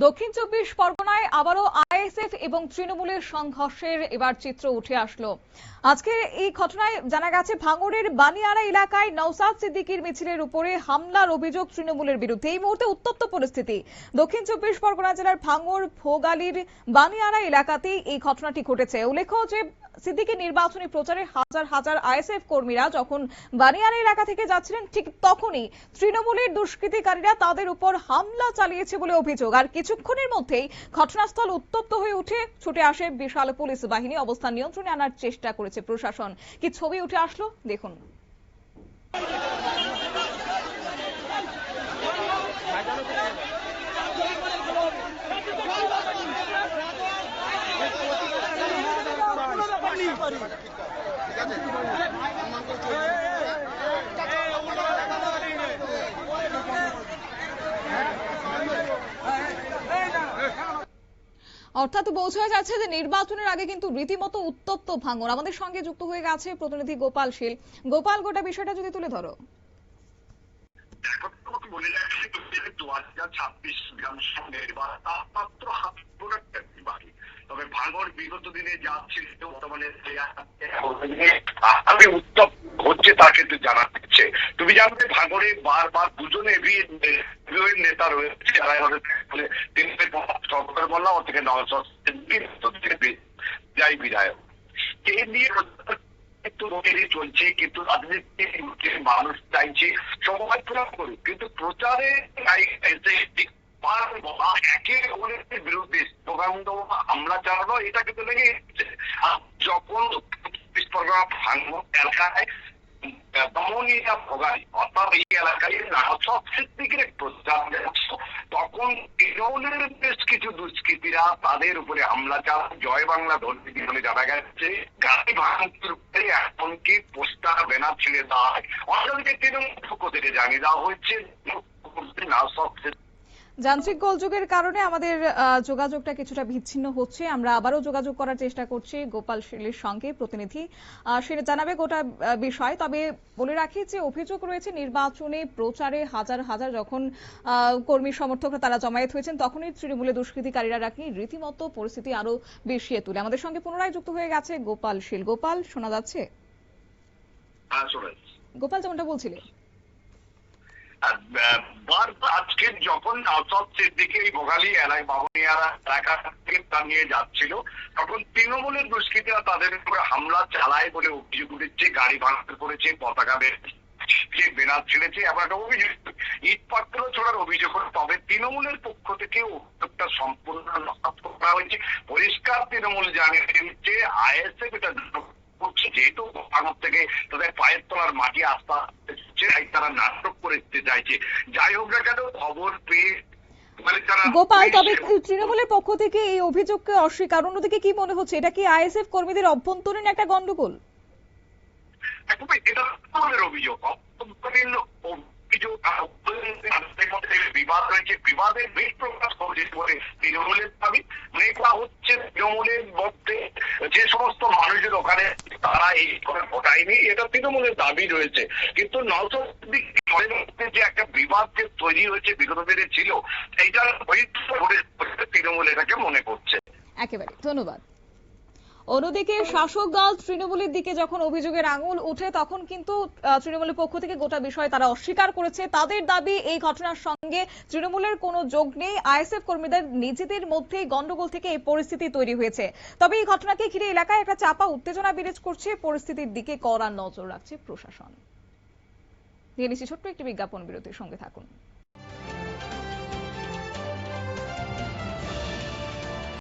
দক্ষিণ চব্বিশ পরগনায় আবারও আইএসএফ এবং তৃণমূলের সংঘর্ষের এবার চিত্র উঠে আসলো। আজকে এই ঘটনায় জানা গেছে ভাঙড়ের বানিয়ারা এলাকায় নওসাদ সিদ্দিকীর মিছিলের উপরে হামলার অভিযোগ তৃণমূলের বিরুদ্ধে। এই মুহূর্তে উত্তপ্ত পরিস্থিতি। দক্ষিণ চব্বিশ পরগনা জেলার ভাঙড় ভোগালীর বানিয়ারা এলাকাতেই এই ঘটনাটি ঘটেছে। উল্লেখ্য যে সিদ্দিকী নির্বাচনী প্রচারে হাজার হাজার আইএসএফ কর্মীরা যখন বানিয়ারা এলাকা থেকে যাচ্ছিলেন, ঠিক তখনই তৃণমূলের দুষ্কৃতিকারীরা তাদের উপর হামলা চালিয়েছে বলে অভিযোগ। আর কিছুক্ষণের মধ্যেই ঘটনাস্থল উত্তপ্ত হয়ে উঠে ছুটে আসে বিশাল পুলিশ বাহিনী। অবস্থান নিয়ন্ত্রণে আনার চেষ্টা করেছে প্রশাসন। কি ছবি উঠে আসলো দেখুন। অর্থাৎ বোঝা যাচ্ছে যে নির্বাচনের আগে কিন্তু রীতিমতো উত্তপ্ত ভাঙড়। আমাদের সঙ্গে যুক্ত হয়ে গেছে প্রতিনিধি গোপাল শীল। গোপাল, গোটা বিষয়টা যদি তুলে ধরো। বলে রাখছি 2026 বিধানসভা নির্বাচন মাত্র হাত বাকি। তবে ভাঙড় বিগত দিনে যা ছিল বর্তমানে আগে উত্তপ হচ্ছে তা কিন্তু জানা যাচ্ছে। তুমি জানতে ভাঙড়ে বারবার দুজনে নেতা রয়েছে যারা সরকার বললাম থেকে যাই বিধায়ক এ নিয়ে চলছে, কিন্তু রাজনীতির মানুষ চাইছে সময় প্রয়োগ করুক, কিন্তু প্রচারে একে অপরের বিরুদ্ধে হামলা চালানো এটা কিন্তু লেগে যখন ভাঙড় এলাকায় ভোগালী অর্থাৎ এই এলাকায় নওসাদ সিদ্দিকীর প্রচার তখন তৃণমূলের বেশ কিছু দুষ্কৃতীরা তাদের উপরে হামলা চালায়। জয় বাংলা ধর্মী বলে জানা গেছে। গাড়ি ভাঙচুর করে এমনকি পোস্টার ব্যানার ছিঁড়ে দেওয়া হয়। অন্যদিকে তৃণমূল পক্ষ থেকে জানিয়ে দেওয়া হয়েছে নওসাদ যান্ত্রিক গোলযোগের কারণে আমাদের যোগাযোগটা কিছুটা বিচ্ছিন্ন হচ্ছে। আমরা আবারও যোগাযোগ করার চেষ্টা করছি গোপাল শীলের সঙ্গে, প্রতিনিধি সে জানাবে গোটা বিষয়। তবে বলে রাখি যে অভিযোগ রয়েছে নির্বাচনে প্রচারে হাজার হাজার যখন কর্মী সমর্থকরা তারা জমায়েত হয়েছেন, তখনই তৃণমূলের দুষ্কৃতিকারীরা নাকি রীতিমতো পরিস্থিতি আরো বেশিয়ে তোলে। আমাদের সঙ্গে পুনরায় যুক্ত হয়ে গেছে গোপাল শীল। গোপাল, শোনা যাচ্ছে? গোপাল, যেমনটা বলছিলে আজকে যখন নওসাদ সিদ্দিকী এই ভোগালী বাবুনিয়ারা এলাকা থেকে তা নিয়ে যাচ্ছিল, তখন তৃণমূলের দুষ্কৃতীরা তাদের উপরে হামলা চালায় বলে অভিযোগ উঠেছে। গাড়ি ভাঙচুর করেছে, পতাকা বেনার ছেড়েছে, এমন একটা অভিযোগ, ইট পাত্র ছোড়ার অভিযোগ। তবে তৃণমূলের পক্ষ থেকে অভিযোগটা সম্পূর্ণ নস্যাৎ করা হয়েছে। পরিষ্কার তৃণমূল জানিয়ে দিচ্ছে আইএসএফ এটা করছে, যেহেতু ভাঙড় থেকে তাদের পায়ের তলার মাটি আস্থা তারা নাটক করে দিতে চাইছে। যাই হোক না কেন, খবর পেয়ে গোপাল, তবে তৃণমূলের পক্ষ থেকে এই অভিযোগকে অস্বীকার। অন্যদিকে কি মনে হচ্ছে, এটা কি আইএসএফ কর্মীদের অভ্যন্তরীণ একটা গন্ডগোল? এটা অভিযোগ, অভ্যন্তরীণ অভিযোগ, বিবাদ রয়েছে। বিবাদের বেশ প্রকাশ করেছে বলে তৃণমূলের দাবি। মনে করা হচ্ছে তৃণমূলের মধ্যে যে সমস্ত মানুষের ওখানে তারা এই ঘটায়নি, এটা তৃণমূলের দাবি রয়েছে। কিন্তু নওসাদ সিদ্দিকীর মধ্যে যে একটা বিবাদ যে তৈরি হয়েছে বিগত দিনে ছিল, এইটা তৃণমূল এটাকে মনে করছে। একেবারে ধন্যবাদ। অন্যদিকে শাসক দল তৃণমূলের দিকে যখন অভিযোগের আঙুল উঠে, তখন কিন্তু তৃণমূলের পক্ষ থেকে গোটা বিষয় তারা অস্বীকার করেছে। তাদের দাবি এই ঘটনার সঙ্গে তৃণমূলের কোনো যোগ নেই, আইএসএফ কর্মীদের নিজেদের মধ্যেই গন্ডগোল থেকে এই পরিস্থিতি তৈরি হয়েছে। তবে এই ঘটনাকে ঘিরে এলাকায় একটা চাপা উত্তেজনা বিরাজ করছে। পরিস্থিতির দিকে কড়া নজর রাখছে প্রশাসন। নিয়ে নিচ্ছি ছোট্ট একটি বিজ্ঞাপন বিরতির, সঙ্গে থাকুন।